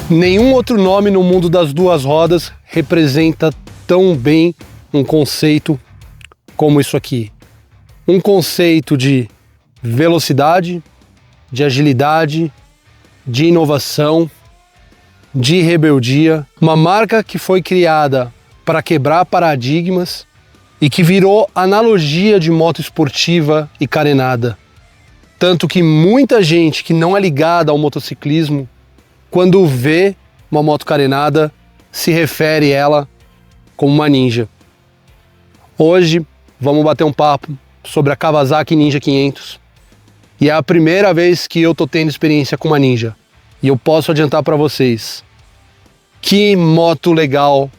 Nenhum outro nome no mundo das duas rodas representa tão bem um conceito como isso aqui. Um conceito de velocidade, de agilidade, de inovação, de rebeldia. Uma marca que foi criada para quebrar paradigmas e que virou analogia de moto esportiva e carenada. Tanto que muita gente que não é ligada ao motociclismo, quando vê uma moto carenada, se refere a ela como uma Ninja. Hoje vamos bater um papo sobre a Kawasaki Ninja 500. E é a primeira vez que eu tô tendo experiência com uma Ninja. E eu posso adiantar para vocês, que moto legal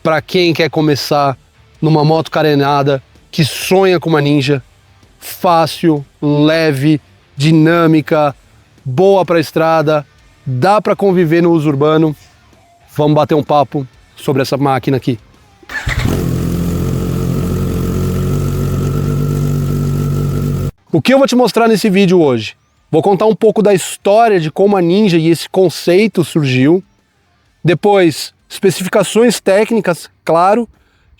para quem quer começar numa moto carenada, que sonha com uma Ninja. Fácil, leve, dinâmica, boa para estrada, dá para conviver no uso urbano. Vamos bater um papo sobre essa máquina aqui. O que eu vou te mostrar nesse vídeo hoje? Vou contar um pouco da história de como a Ninja e esse conceito surgiu. Depois, especificações técnicas, claro.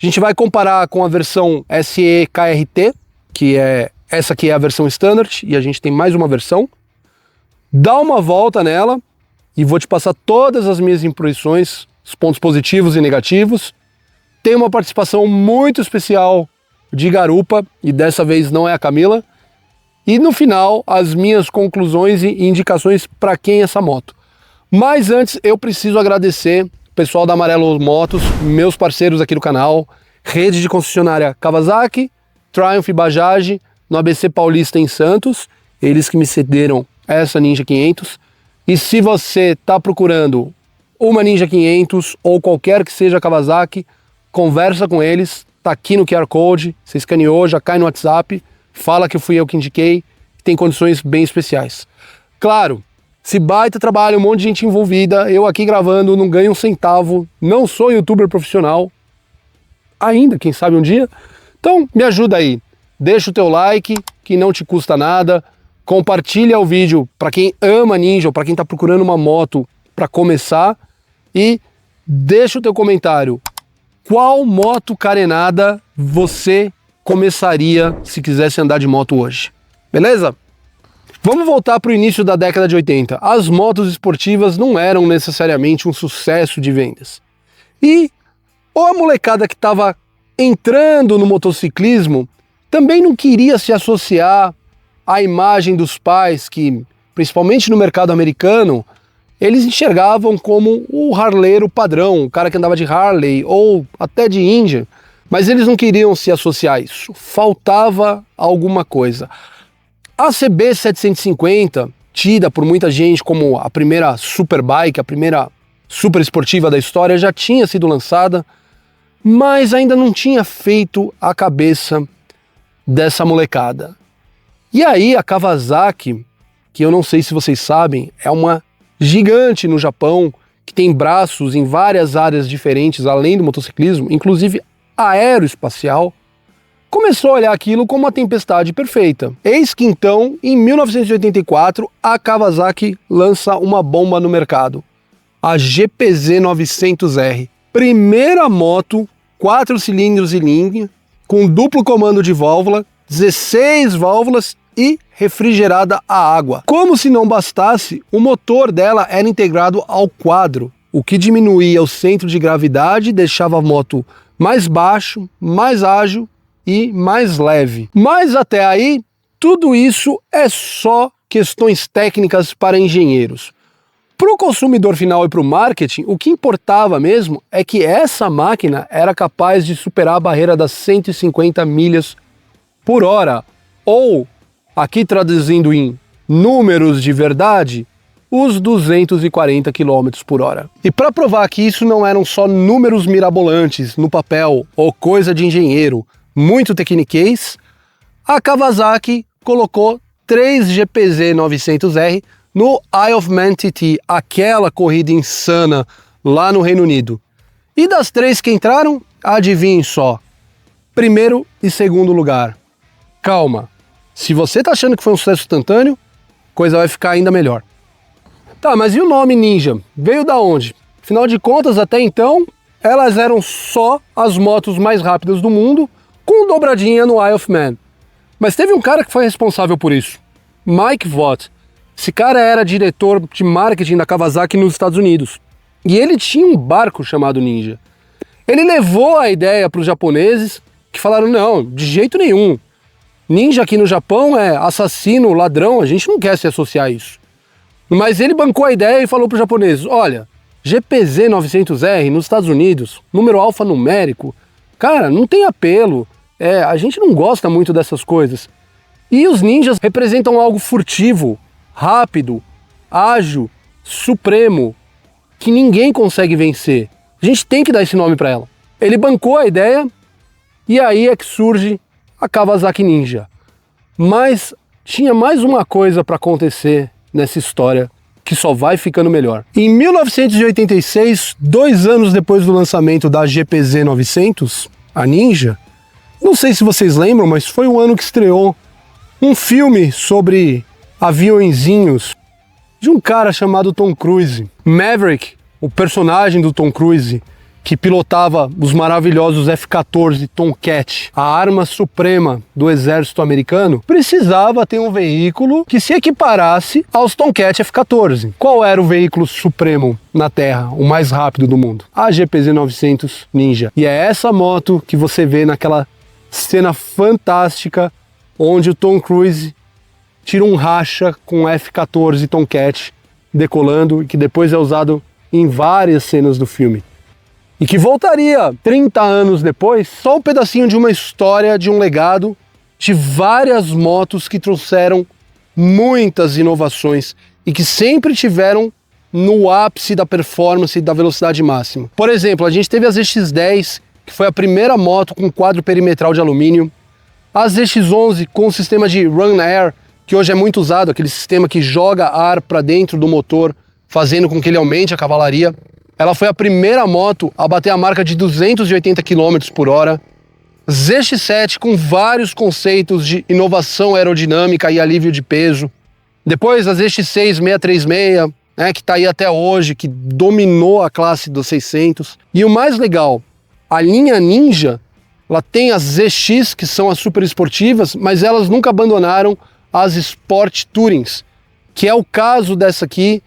A gente vai comparar com a versão SE KRT, que é essa aqui é a versão Standard, e a gente tem mais uma versão. Dá uma volta nela e vou te passar todas as minhas impressões, os pontos positivos e negativos. Tem uma participação muito especial de garupa, e dessa vez não é a Camila. E no final, as minhas conclusões e indicações para quem é essa moto. Mas antes, eu preciso agradecer o pessoal da Amarelo Motos, meus parceiros aqui do canal, rede de concessionária Kawasaki, Triumph e Bajaj, no ABC Paulista em Santos, eles que me cederam essa Ninja 500. E se você está procurando uma Ninja 500 ou qualquer que seja a Kawasaki, conversa com eles, tá aqui no QR Code, você escaneou, já cai no WhatsApp, fala que fui eu que indiquei, tem condições bem especiais. Claro, se baita trabalho, um monte de gente envolvida, eu aqui gravando, não ganho um centavo, não sou youtuber profissional, ainda, quem sabe um dia. Então me ajuda aí, deixa o teu like, que não te custa nada, compartilha o vídeo para quem ama Ninja ou para quem está procurando uma moto para começar e deixa o teu comentário. Qual moto carenada você começaria se quisesse andar de moto hoje? Beleza? Vamos voltar para o início da década de 80. As motos esportivas não eram necessariamente um sucesso de vendas. E ou a molecada que estava entrando no motociclismo também não queria se associar à imagem dos pais que, principalmente no mercado americano, eles enxergavam como o harleiro padrão, o cara que andava de Harley ou até de Indian, mas eles não queriam se associar a isso. Faltava alguma coisa. A CB 750, tida por muita gente como a primeira superbike, a primeira super esportiva da história, já tinha sido lançada, mas ainda não tinha feito a cabeça dessa molecada. E aí a Kawasaki, que eu não sei se vocês sabem, é uma gigante no Japão, que tem braços em várias áreas diferentes, além do motociclismo, inclusive aeroespacial, começou a olhar aquilo como uma tempestade perfeita. Eis que então, em 1984, a Kawasaki lança uma bomba no mercado, a GPZ 900R. Primeira moto, 4 cilindros em linha, com duplo comando de válvula, 16 válvulas e refrigerada a água. Como se não bastasse, o motor dela era integrado ao quadro, o que diminuía o centro de gravidade e deixava a moto mais baixo, mais ágil e mais leve. Mas até aí, tudo isso é só questões técnicas para engenheiros. Para o consumidor final e para o marketing, o que importava mesmo é que essa máquina era capaz de superar a barreira das 150 milhas por hora, ou, aqui traduzindo em números de verdade, os 240 km por hora. E para provar que isso não eram só números mirabolantes no papel ou coisa de engenheiro, muito tecniquez, a Kawasaki colocou 3 GPZ 900R no Isle of Man TT, aquela corrida insana lá no Reino Unido. E das 3 que entraram, adivinhem só, primeiro e segundo lugar. Calma, se você tá achando que foi um sucesso instantâneo, coisa vai ficar ainda melhor. Tá, mas e o nome Ninja? Veio da onde? Afinal de contas, até então, elas eram só as motos mais rápidas do mundo, com dobradinha no Eye of Man. Mas teve um cara que foi responsável por isso, Mike Vaught. Esse cara era diretor de marketing da Kawasaki nos Estados Unidos. E ele tinha um barco chamado Ninja. Ele levou a ideia para os japoneses, que falaram, não, de jeito nenhum. Ninja aqui no Japão é assassino, ladrão, a gente não quer se associar a isso. Mas ele bancou a ideia e falou para os japoneses, olha, GPZ 900R nos Estados Unidos, número alfanumérico, cara, não tem apelo, a gente não gosta muito dessas coisas. E os ninjas representam algo furtivo, rápido, ágil, supremo, que ninguém consegue vencer. A gente tem que dar esse nome para ela. Ele bancou a ideia e aí é que surge a Kawasaki Ninja. Mas tinha mais uma coisa para acontecer nessa história que só vai ficando melhor. Em 1986, 2 anos depois do lançamento da GPZ 900, a Ninja, não sei se vocês lembram, mas foi o ano que estreou um filme sobre aviõezinhos de um cara chamado Tom Cruise. Maverick, o personagem do Tom Cruise, que pilotava os maravilhosos F-14 Tomcat, a arma suprema do exército americano, precisava ter um veículo que se equiparasse aos Tomcat F-14. Qual era o veículo supremo na Terra, o mais rápido do mundo? A GPZ 900 Ninja. E é essa moto que você vê naquela cena fantástica onde o Tom Cruise tira um racha com o F-14 Tomcat decolando e que depois é usado em várias cenas do filme. E que voltaria 30 anos depois, só um pedacinho de uma história, de um legado, de várias motos que trouxeram muitas inovações e que sempre tiveram no ápice da performance e da velocidade máxima. Por exemplo, a gente teve a ZX-10, que foi a primeira moto com quadro perimetral de alumínio, a ZX-11 com o sistema de Run Air, que hoje é muito usado, aquele sistema que joga ar para dentro do motor, fazendo com que ele aumente a cavalaria. Ela foi a primeira moto a bater a marca de 280 km por hora. ZX-7 com vários conceitos de inovação aerodinâmica e alívio de peso. Depois a ZX-6 636, que está aí até hoje, que dominou a classe dos 600. E o mais legal, a linha Ninja, ela tem as ZX, que são as super esportivas, mas elas nunca abandonaram as Sport Tourings, que é o caso dessa aqui,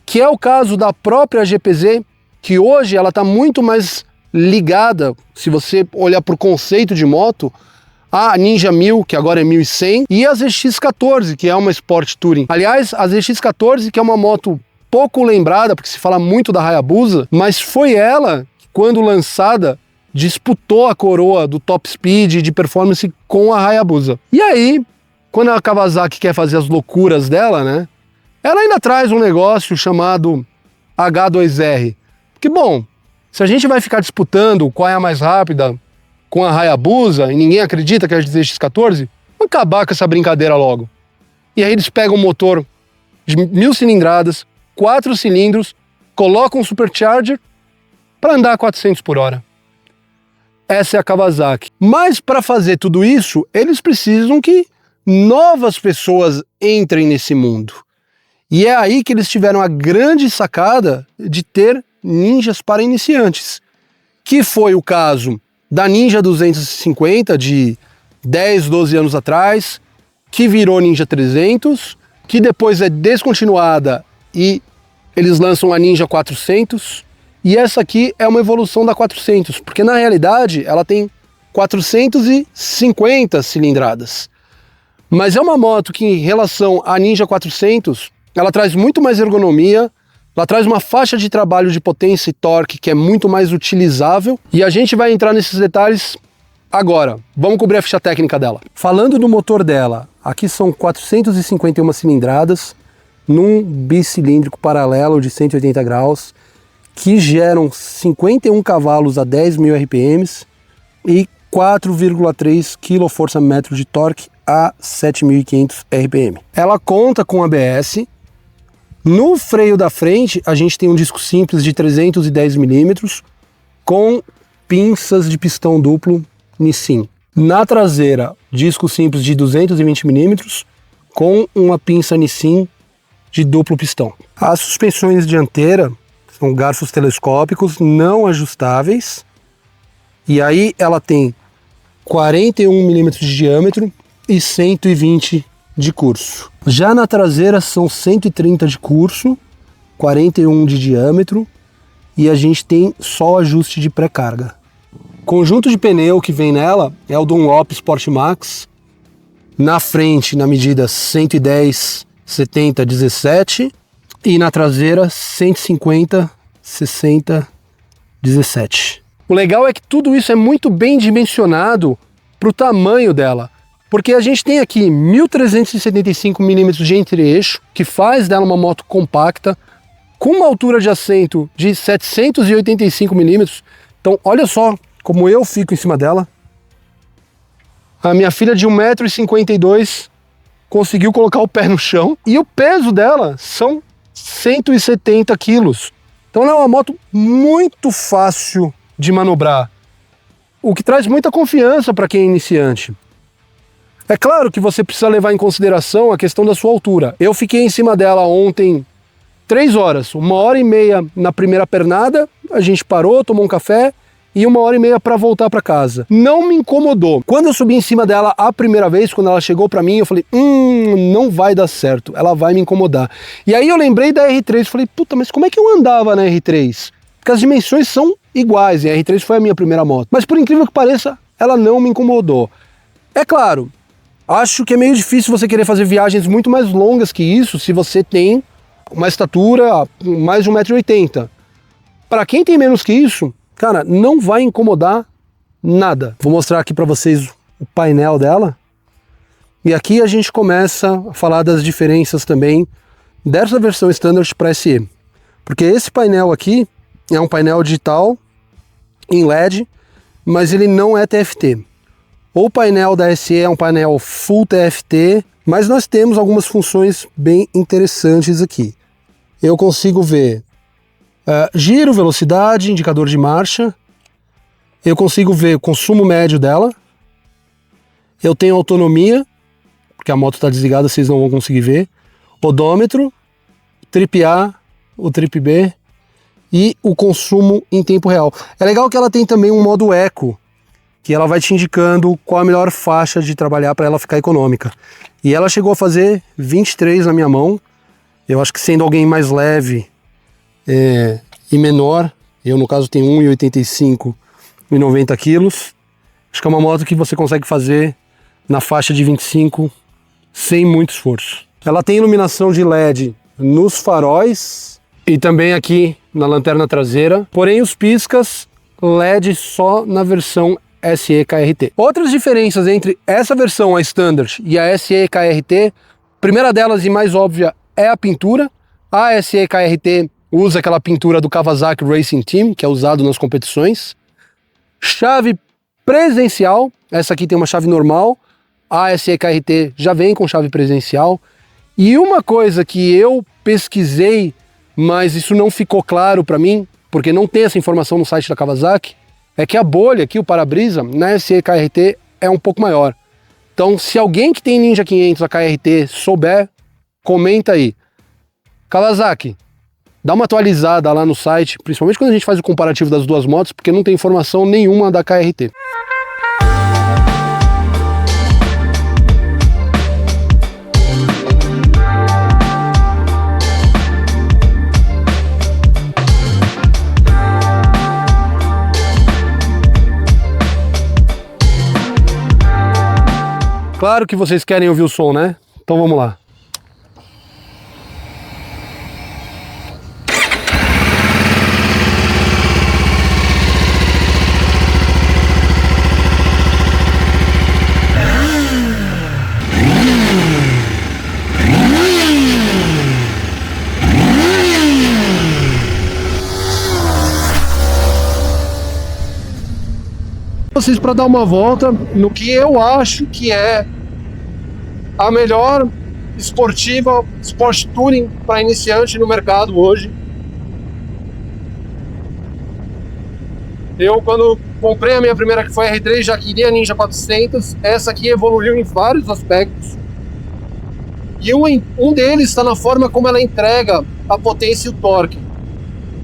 que é o caso da própria GPZ, que hoje ela está muito mais ligada, se você olhar para o conceito de moto, a Ninja 1000, que agora é 1100, e a ZX-14, que é uma Sport Touring. Aliás, a ZX-14, que é uma moto pouco lembrada, porque se fala muito da Hayabusa, mas foi ela que, quando lançada, disputou a coroa do top speed de performance com a Hayabusa. E aí, quando a Kawasaki quer fazer as loucuras dela, né, ela ainda traz um negócio chamado H2R. Porque, bom, se a gente vai ficar disputando qual é a mais rápida com a Hayabusa e ninguém acredita que é a ZX-14, vamos acabar com essa brincadeira logo. E aí eles pegam um motor de 1000 cilindradas, 4 cilindros, colocam um supercharger para andar a 400 por hora. Essa é a Kawasaki. Mas para fazer tudo isso, eles precisam que novas pessoas entrem nesse mundo. E é aí que eles tiveram a grande sacada de ter ninjas para iniciantes, que foi o caso da Ninja 250 de 10, 12 anos atrás, que virou Ninja 300, que depois é descontinuada e eles lançam a Ninja 400, e essa aqui é uma evolução da 400, porque na realidade ela tem 450 cilindradas. Mas é uma moto que, em relação à Ninja 400, ela traz muito mais ergonomia, ela traz uma faixa de trabalho de potência e torque que é muito mais utilizável, e a gente vai entrar nesses detalhes agora. Vamos cobrir a ficha técnica dela. Falando do motor dela, aqui são 451 cilindradas num bicilíndrico paralelo de 180 graus, que geram 51 cavalos a 10.000 RPMs e 4,3 kgfm de torque a 7.500 RPM. Ela conta com ABS. No freio da frente, a gente tem um disco simples de 310 mm com pinças de pistão duplo Nissin. Na traseira, disco simples de 220 mm com uma pinça Nissin de duplo pistão. As suspensões dianteiras são garfos telescópicos não ajustáveis, e aí ela tem 41 milímetros de diâmetro e 120 de curso. Já na traseira são 130 de curso, 41 de diâmetro, e a gente tem só ajuste de pré-carga. Conjunto de pneu que vem nela é o Dunlop Sport Max, na frente na medida 110, 70, 17, e na traseira 150, 60, 17. O legal é que tudo isso é muito bem dimensionado para o tamanho dela, porque a gente tem aqui 1.375 milímetros de entre-eixo, que faz dela uma moto compacta, com uma altura de assento de 785 milímetros. Então olha só como eu fico em cima dela. A minha filha de 1,52 m conseguiu colocar o pé no chão, e o peso dela são 170 quilos. Então ela é uma moto muito fácil de manobrar, o que traz muita confiança para quem é iniciante. É claro que você precisa levar em consideração a questão da sua altura. Eu fiquei em cima dela ontem 3 horas, 1h30 na primeira pernada, a gente parou, tomou um café, e 1h30 para voltar para casa. Não me incomodou. Quando eu subi em cima dela a primeira vez, quando ela chegou para mim, eu falei, não vai dar certo, ela vai me incomodar. E aí eu lembrei da R3, falei, puta, mas como é que eu andava na R3? Porque as dimensões são iguais, e a R3 foi a minha primeira moto. Mas por incrível que pareça, ela não me incomodou. É claro, acho que é meio difícil você querer fazer viagens muito mais longas que isso, se você tem uma estatura mais de 1,80 m. Para quem tem menos que isso, cara, não vai incomodar nada. Vou mostrar aqui para vocês o painel dela. E aqui a gente começa a falar das diferenças também dessa versão Standard para SE. Porque esse painel aqui é um painel digital em LED, mas ele não é TFT. O painel da SE é um painel Full TFT, mas nós temos algumas funções bem interessantes aqui. Eu consigo ver giro, velocidade, indicador de marcha. Eu consigo ver o consumo médio dela. Eu tenho autonomia, porque a moto está desligada, vocês não vão conseguir ver. Odômetro, trip A, o trip B e o consumo em tempo real. É legal que ela tem também um modo eco, que ela vai te indicando qual a melhor faixa de trabalhar para ela ficar econômica. E ela chegou a fazer 23 na minha mão. Eu acho que sendo alguém mais leve e menor, eu no caso tenho 1,85 e 90 quilos, acho que é uma moto que você consegue fazer na faixa de 25 sem muito esforço. Ela tem iluminação de LED nos faróis e também aqui na lanterna traseira, porém os piscas LED só na versão SE KRT. Outras diferenças entre essa versão, a Standard, e a SE KRT, a primeira delas e mais óbvia é a pintura. A SE KRT usa aquela pintura do Kawasaki Racing Team, que é usado nas competições. Chave presencial, essa aqui tem uma chave normal, a SE KRT já vem com chave presencial. E uma coisa que eu pesquisei, mas isso não ficou claro para mim, porque não tem essa informação no site da Kawasaki, é que a bolha aqui, o para-brisa, na SE KRT é um pouco maior. Então, se alguém que tem Ninja 500 a KRT souber, comenta aí. Kawasaki, dá uma atualizada lá no site, principalmente quando a gente faz o comparativo das duas motos, porque não tem informação nenhuma da KRT. Claro que vocês querem ouvir o som, né? Então vamos lá. Vocês para dar uma volta no que eu acho que é a melhor esportiva, Sport Touring para iniciante no mercado hoje. Eu, quando comprei a minha primeira, que foi a R3, já queria a Ninja 400. Essa aqui evoluiu em vários aspectos. E um deles está na forma como ela entrega a potência e o torque,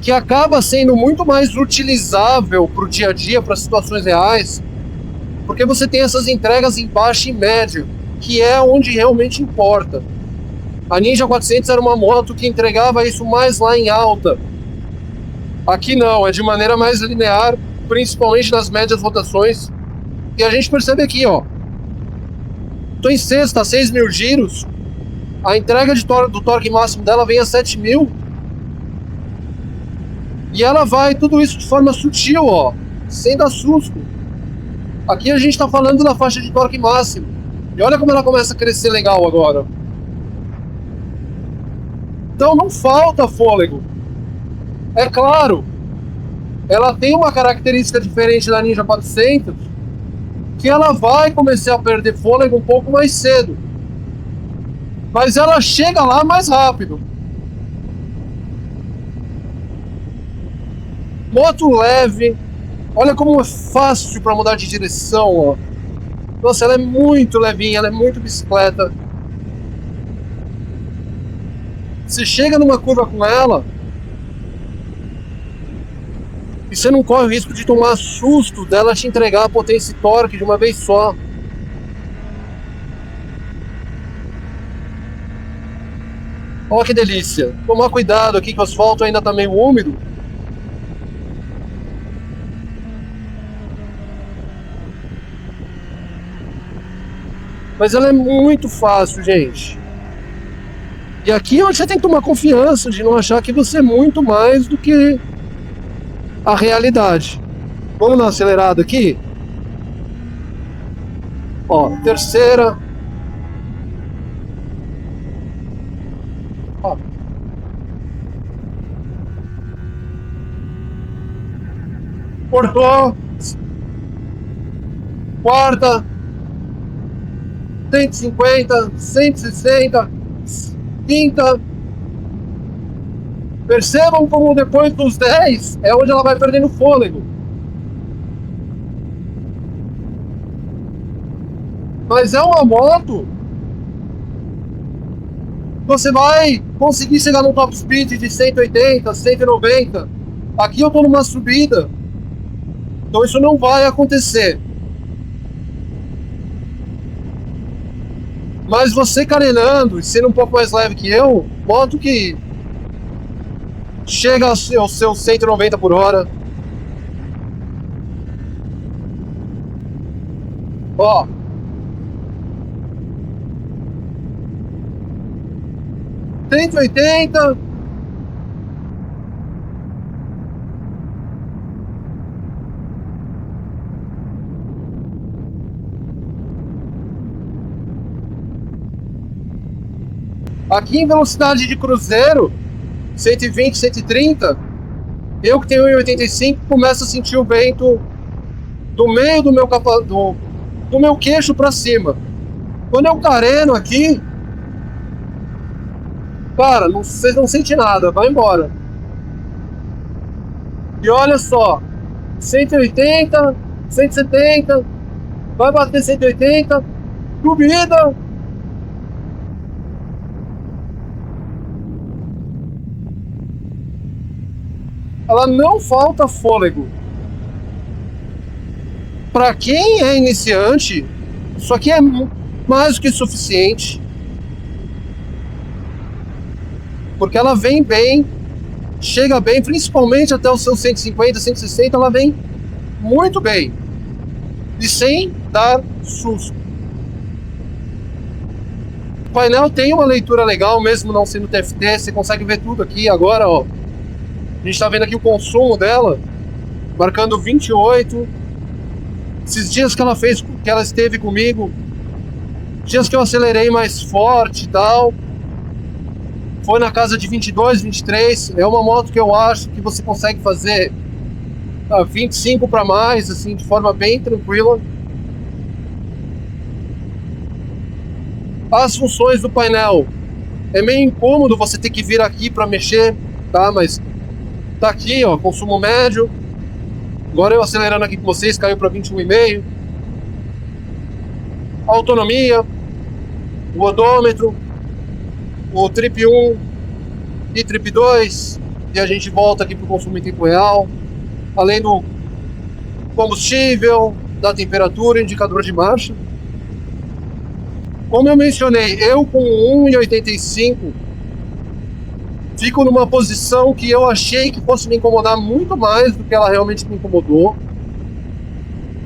que acaba sendo muito mais utilizável para o dia a dia, para situações reais, porque você tem essas entregas em baixa e média, que é onde realmente importa. A Ninja 400 era uma moto que entregava isso mais lá em alta. Aqui não, é de maneira mais linear, principalmente nas médias rotações. E a gente percebe aqui, ó. Tô em sexta, 6.000 giros. A entrega do torque máximo dela vem a 7.000. E ela vai tudo isso de forma sutil, ó, sem dar susto. Aqui a gente tá falando da faixa de torque máximo. E olha como ela começa a crescer legal agora. Então não falta fôlego. É claro, ela tem uma característica diferente da Ninja 400, que ela vai começar a perder fôlego um pouco mais cedo. Mas ela chega lá mais rápido. Moto leve. Olha como é fácil para mudar de direção, ó. Nossa, ela é muito levinha, ela é muito bicicleta. Você chega numa curva com ela e você não corre o risco de tomar susto dela te entregar a potência e torque de uma vez só. Olha que delícia. Tomar cuidado aqui que o asfalto ainda tá meio úmido. Mas ela é muito fácil, gente. E aqui é onde você tem que tomar confiança de não achar que você é muito mais do que a realidade. Vamos dar uma acelerada aqui? Ó, terceira. Ó. Cortou. Quarta. 150, 160, quinta. Percebam como depois dos 10 é onde ela vai perdendo fôlego. Mas é uma moto. Você vai conseguir chegar no top speed de 180, 190. Aqui eu tô numa subida. Então isso não vai acontecer. Mas você carenando e sendo um pouco mais leve que eu, moto que chega aos seus 190 por hora. Ó. Cento e 180. Aqui em velocidade de cruzeiro, 120, 130, eu que tenho 1,85 começo a sentir o vento do meio do meu queixo para cima. Quando eu careno aqui, cara, vocês não sentem nada, vai embora. E olha só, 180, 170, vai bater 180, subida. Ela não falta fôlego. Para quem é iniciante, isso aqui é mais do que suficiente. Porque ela vem bem, chega bem, principalmente até os seus 150, 160, ela vem muito bem. E sem dar susto. O painel tem uma leitura legal, mesmo não sendo TFT, você consegue ver tudo aqui agora, ó. A gente tá vendo aqui o consumo dela, marcando 28. Esses dias que ela esteve comigo, dias que eu acelerei mais forte e tal, foi na casa de 22, 23. É uma moto que eu acho que você consegue fazer 25 para mais, assim, de forma bem tranquila. As funções do painel, é meio incômodo você ter que vir aqui para mexer, tá? Mas tá aqui, ó, consumo médio. Agora eu acelerando aqui com vocês, caiu para 21,5. Autonomia, o odômetro, o Trip 1 e Trip 2, e a gente volta aqui para o consumo em tempo real, além do combustível, da temperatura, indicador de marcha. Como eu mencionei, eu com 1,85 fico numa posição que eu achei que fosse me incomodar muito mais do que ela realmente me incomodou.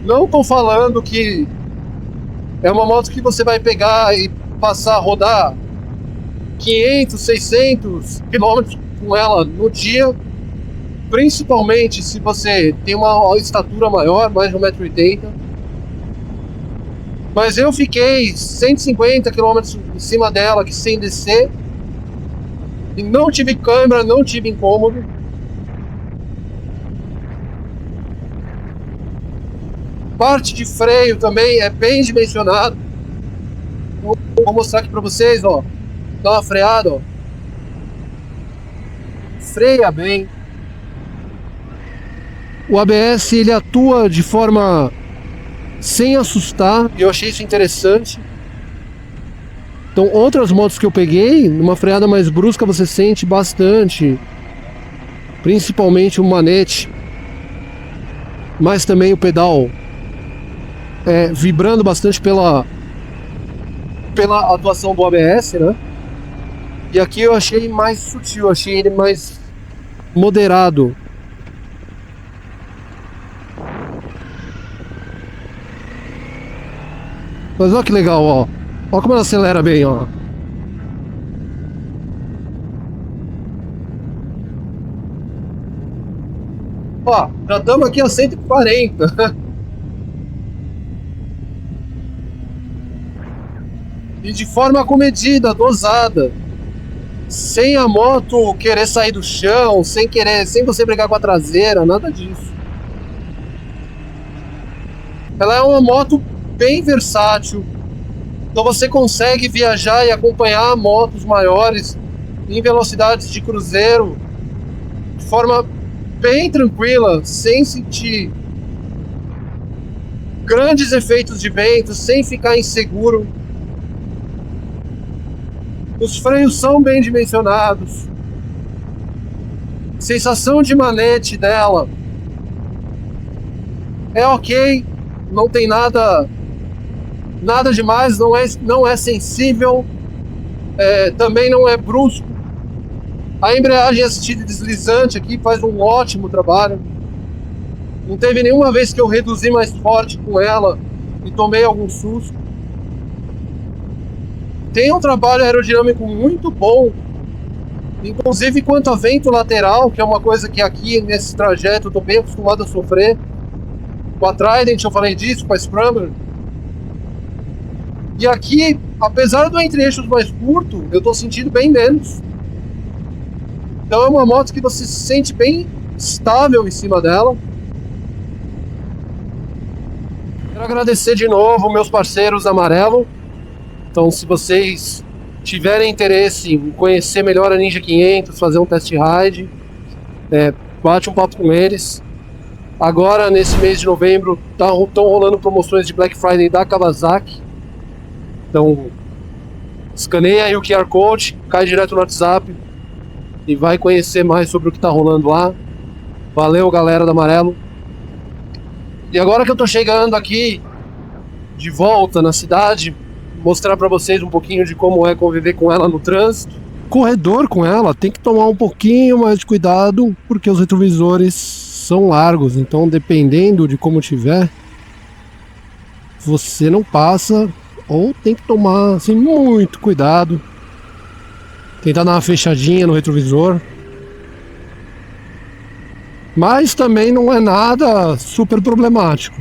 Não estou falando que é uma moto que você vai pegar e passar a rodar 500, 600 quilômetros com ela no dia, principalmente se você tem uma estatura maior, mais de 1,80 m. Mas eu fiquei 150 quilômetros em cima dela, que sem descer, e não tive câimbra, não tive incômodo. Parte de freio também é bem dimensionado. Vou mostrar aqui para vocês, ó. Dá uma freada, ó. Freia bem. O ABS ele atua de forma sem assustar, e eu achei isso interessante. Então, outras motos que eu peguei, numa freada mais brusca você sente bastante, principalmente o manete, mas também o pedal vibrando bastante pela atuação do ABS, né? E aqui eu achei mais sutil, achei ele mais moderado. Mas olha que legal, ó. Olha como ela acelera bem, ó. Ó, já estamos aqui a 140. E de forma comedida, dosada. Sem a moto querer sair do chão, sem você brigar com a traseira, nada disso. Ela é uma moto bem versátil. Então você consegue viajar e acompanhar motos maiores em velocidades de cruzeiro de forma bem tranquila, sem sentir grandes efeitos de vento, sem ficar inseguro. Os freios são bem dimensionados. Sensação de manete dela é ok, não tem nada demais, não é sensível, também não é brusco. A embreagem assistida deslizante aqui faz um ótimo trabalho. Não teve nenhuma vez que eu reduzi mais forte com ela e tomei algum susto. Tem um trabalho aerodinâmico muito bom, inclusive quanto a vento lateral, que é uma coisa que aqui nesse trajeto eu estou bem acostumado a sofrer. Com a Trident eu falei disso, com a Scrambler. E aqui, apesar do entre-eixos mais curto, eu estou sentindo bem menos. Então é uma moto que você se sente bem estável em cima dela. Quero agradecer de novo meus parceiros Amarelo. Então, se vocês tiverem interesse em conhecer melhor a Ninja 500, fazer um test ride, bate um papo com eles. Agora, nesse mês de novembro, estão rolando promoções de Black Friday da Kawasaki. Então, escaneia aí o QR Code, cai direto no WhatsApp e vai conhecer mais sobre o que está rolando lá. Valeu, galera do Amarelo. E agora que eu tô chegando aqui de volta na cidade, mostrar para vocês um pouquinho de como é conviver com ela no trânsito. Corredor com ela tem que tomar um pouquinho mais de cuidado, porque os retrovisores são largos, então dependendo de como tiver, você não passa, ou tem que tomar assim, muito cuidado, tentar dar uma fechadinha no retrovisor. Mas também não é nada super problemático.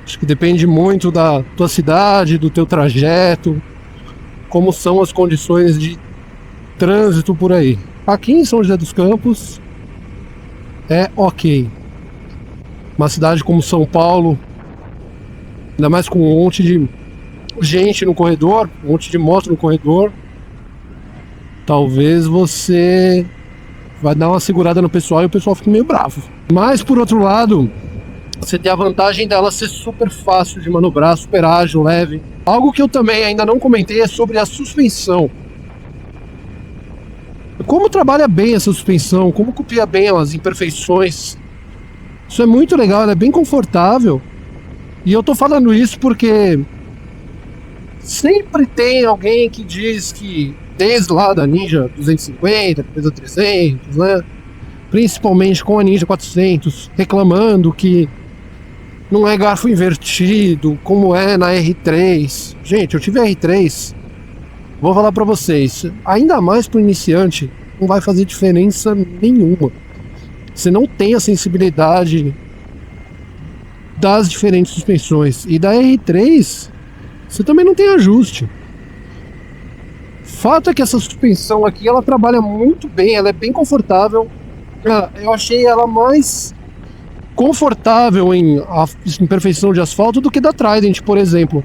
Acho que depende muito da tua cidade, do teu trajeto, como são as condições de trânsito por aí. Aqui em São José dos Campos é ok. Uma cidade como São Paulo, ainda mais com um monte de gente no corredor, um monte de moto no corredor, talvez você vai dar uma segurada no pessoal e o pessoal fica meio bravo. Mas por outro lado, Você tem a vantagem dela ser super fácil de manobrar, super ágil, leve. Algo que eu também ainda não comentei é sobre a suspensão. Como trabalha bem essa suspensão, como copia bem as imperfeições. Isso é muito legal, ela é bem confortável. E eu tô falando isso porque sempre tem alguém que diz que, desde lá da Ninja 250, depois da 300, né? Principalmente com a Ninja 400, reclamando que não é garfo invertido, como é na R3. Gente, eu tive a R3, vou falar pra vocês, ainda mais pro iniciante, não vai fazer diferença nenhuma. Você não tem a sensibilidade das diferentes suspensões. E da R3, você também não tem ajuste. Fato é que essa suspensão aqui, ela trabalha muito bem, ela é bem confortável. Eu achei ela mais confortável em imperfeição de asfalto do que da Trident, por exemplo,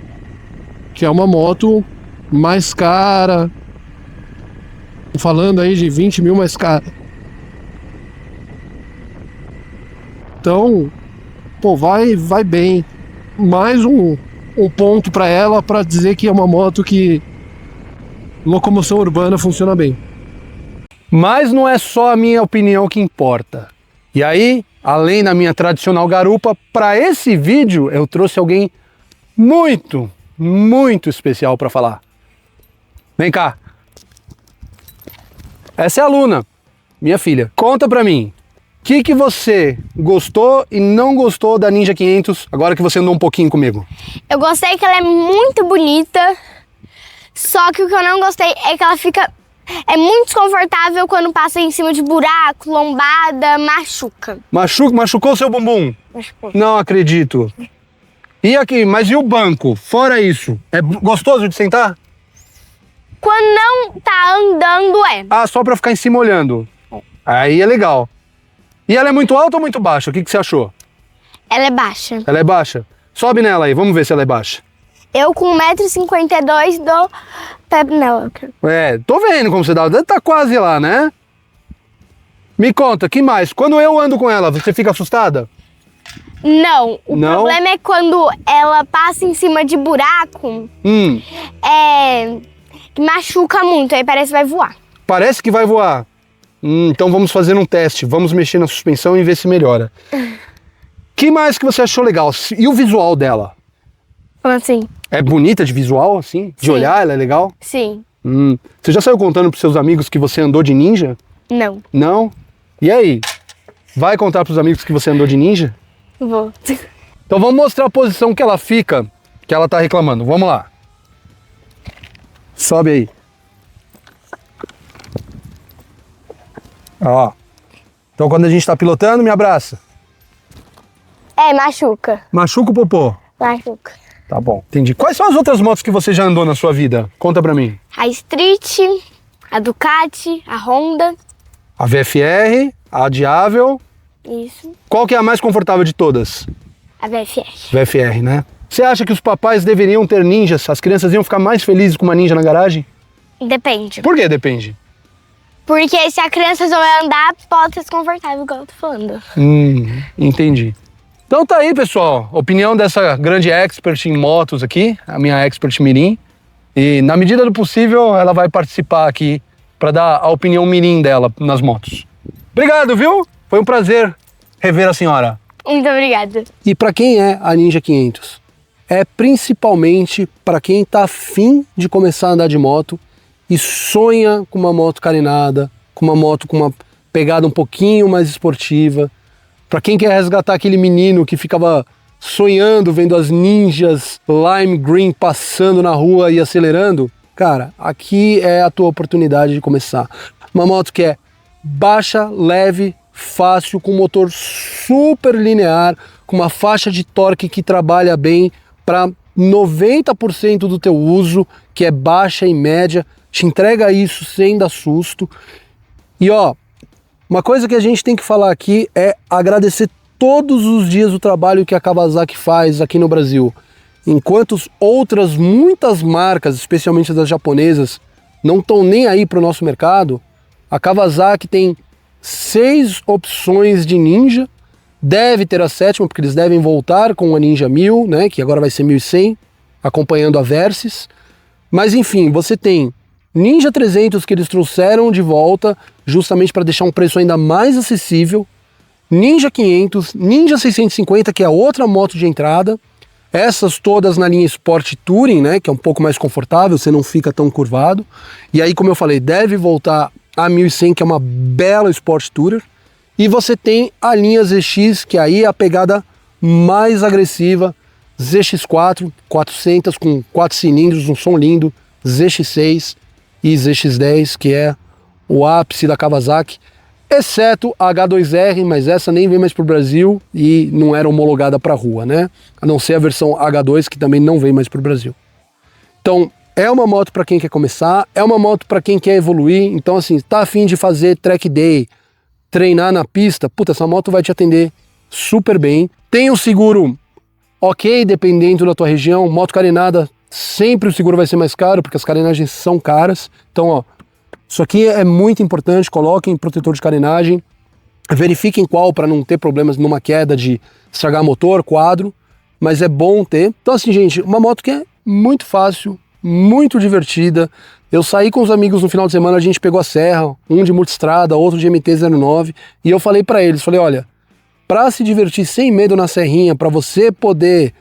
que é uma moto mais cara, falando aí de 20 mil mais cara. Então, pô, vai bem. Mais um ponto para ela, para dizer que é uma moto que locomoção urbana funciona bem. Mas não é só a minha opinião que importa. E aí, além da minha tradicional garupa, para esse vídeo eu trouxe alguém muito, muito especial para falar. Vem cá. Essa é a Luna, minha filha. Conta pra mim, o que você gostou e não gostou da Ninja 500, agora que você andou um pouquinho comigo? Eu gostei que ela é muito bonita, só que o que eu não gostei é que ela fica... É muito desconfortável quando passa em cima de buraco, lombada, machuca. Machucou o seu bumbum? Machucou. Não acredito. E aqui, mas e o banco? Fora isso, é gostoso de sentar? Quando não tá andando, é. Ah, só pra ficar em cima olhando. Aí é legal. E ela é muito alta ou muito baixa? O que você achou? Ela é baixa. Ela é baixa? Sobe nela aí, vamos ver se ela é baixa. Eu com 1,52 m dou pé nela. É, tô vendo como você dá. Tá quase lá, né? Me conta, que mais? Quando eu ando com ela, você fica assustada? Não, o Não? problema é quando ela passa em cima de buraco, que machuca muito, aí parece que vai voar. Parece que vai voar. Então vamos fazer um teste, vamos mexer na suspensão e ver se melhora. Que mais que você achou legal? E o visual dela? Como assim? É bonita de visual, assim? De Sim. olhar, ela é legal? Sim. Você já saiu contando pros seus amigos que você andou de Ninja? Não. Não? E aí? Vai contar pros amigos que você andou de Ninja? Vou. Então vamos mostrar a posição que ela fica, que ela tá reclamando. Vamos lá. Sobe aí. Ó. Então quando a gente tá pilotando, me abraça. É, machuca. Machuca o popô. Machuca. Tá bom, entendi. Quais são as outras motos que você já andou na sua vida? Conta pra mim. A Street, a Ducati, a Honda. A VFR, a Diavel. Isso. Qual que é a mais confortável de todas? A VFR. VFR, né? Você acha que os papais deveriam ter ninjas? As crianças iam ficar mais felizes com uma ninja na garagem? Depende. Por que depende? Porque se a criança souber andar, pode ser desconfortável, igual eu tô falando. Entendi. Então tá aí, pessoal. Opinião dessa grande expert em motos aqui, a minha expert mirim. E na medida do possível, ela vai participar aqui para dar a opinião mirim dela nas motos. Obrigado, viu? Foi um prazer rever a senhora. Muito obrigada. E para quem é a Ninja 500? É principalmente para quem tá afim de começar a andar de moto e sonha com uma moto carenada, com uma moto com uma pegada um pouquinho mais esportiva. Para quem quer resgatar aquele menino que ficava sonhando vendo as ninjas lime green passando na rua e acelerando, cara, aqui é a tua oportunidade de começar. Uma moto que é baixa, leve, fácil, com motor super linear, com uma faixa de torque que trabalha bem para 90% do teu uso, que é baixa e média, te entrega isso sem dar susto. E ó, uma coisa que a gente tem que falar aqui é agradecer todos os dias o trabalho que a Kawasaki faz aqui no Brasil. Enquanto outras muitas marcas, especialmente das japonesas, não estão nem aí para o nosso mercado, a Kawasaki tem 6 opções de Ninja, Deve ter a 7ª, porque eles devem voltar com a Ninja 1000, né, que agora vai ser 1100, acompanhando a Versys. Mas enfim, você tem Ninja 300 que eles trouxeram de volta, justamente para deixar um preço ainda mais acessível. Ninja 500, Ninja 650, que é a outra moto de entrada. Essas todas na linha Sport Touring, né, que é um pouco mais confortável, você não fica tão curvado. E aí, como eu falei, deve voltar a 1100, que é uma bela Sport Tourer. E você tem a linha ZX, que aí é a pegada mais agressiva. ZX4, 400 com 4 cilindros, um som lindo. ZX6 e ZX10, que é o ápice da Kawasaki. Exceto a H2R, mas essa nem vem mais para o Brasil e não era homologada para rua, né? A não ser a versão H2, que também não vem mais para o Brasil. Então, é uma moto para quem quer começar, é uma moto para quem quer evoluir. Então, assim, tá a fim de fazer track day, treinar na pista, puta, essa moto vai te atender super bem. Tem um seguro ok, dependendo da tua região. Moto carenada, sempre o seguro vai ser mais caro, porque as carenagens são caras. Então, ó, isso aqui é muito importante, coloquem protetor de carenagem, verifiquem qual para não ter problemas numa queda de estragar motor, quadro, mas é bom ter. Então assim, gente, uma moto que é muito fácil, muito divertida. Eu saí com os amigos no final de semana, a gente pegou a serra, um de multistrada, outro de MT-09, e eu falei para eles, falei, olha, para se divertir sem medo na serrinha, para você poder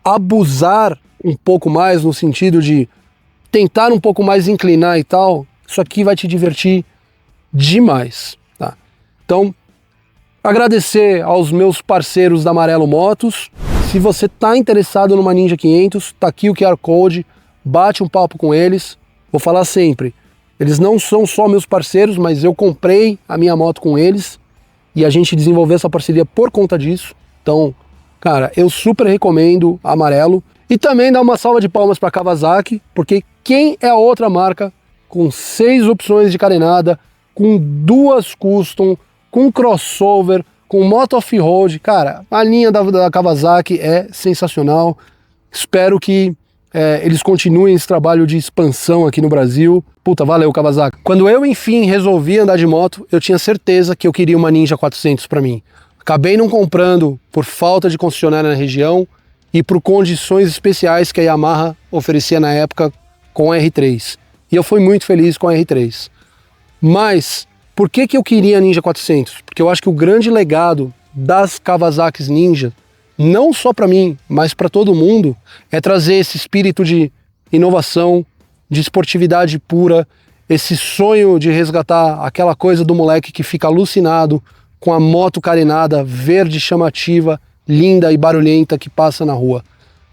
abusar um pouco mais no sentido de tentar um pouco mais inclinar e tal, isso aqui vai te divertir demais, tá? Então, agradecer aos meus parceiros da Amarelo Motos. Se você tá interessado numa Ninja 500, tá aqui o QR Code, bate um papo com eles. Vou falar sempre, eles não são só meus parceiros, mas eu comprei a minha moto com eles e a gente desenvolveu essa parceria por conta disso. Então, cara, eu super recomendo a Amarelo. E também dá uma salva de palmas para Kawasaki, porque quem é a outra marca com 6 opções de carenada, com 2 custom, com crossover, com moto off-road, cara, a linha da Kawasaki é sensacional. Espero que eles continuem esse trabalho de expansão aqui no Brasil. Puta, valeu Kawasaki. Quando eu enfim resolvi andar de moto, eu tinha certeza que eu queria uma Ninja 400 para mim. Acabei não comprando por falta de concessionária na região e por condições especiais que a Yamaha oferecia na época com a R3. E eu fui muito feliz com a R3. Mas, por que eu queria a Ninja 400? Porque eu acho que o grande legado das Kawasaki's Ninja, não só para mim, mas para todo mundo, é trazer esse espírito de inovação, de esportividade pura, esse sonho de resgatar aquela coisa do moleque que fica alucinado com a moto carenada, verde, chamativa, linda e barulhenta que passa na rua.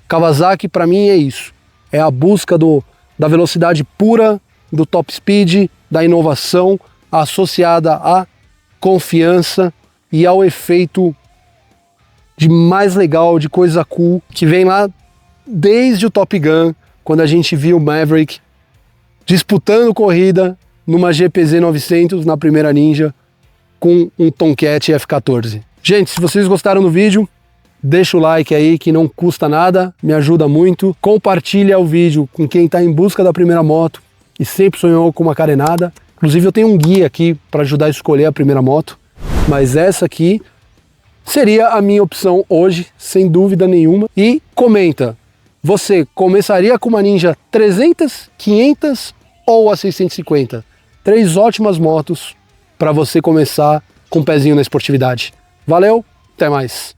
Kawasaki para mim é isso, é a busca da velocidade pura, do top speed, da inovação associada à confiança e ao efeito de mais legal, de coisa cool, que vem lá desde o Top Gun, quando a gente viu o Maverick disputando corrida numa GPZ 900 na primeira Ninja com um Tomcat F14. Gente, se vocês gostaram do vídeo, deixa o like aí que não custa nada, me ajuda muito. Compartilha o vídeo com quem está em busca da primeira moto e sempre sonhou com uma carenada. Inclusive eu tenho um guia aqui para ajudar a escolher a primeira moto, mas essa aqui seria a minha opção hoje, sem dúvida nenhuma. E comenta, você começaria com uma Ninja 300, 500 ou a 650? 3 ótimas motos para você começar com um pezinho na esportividade. Valeu, até mais!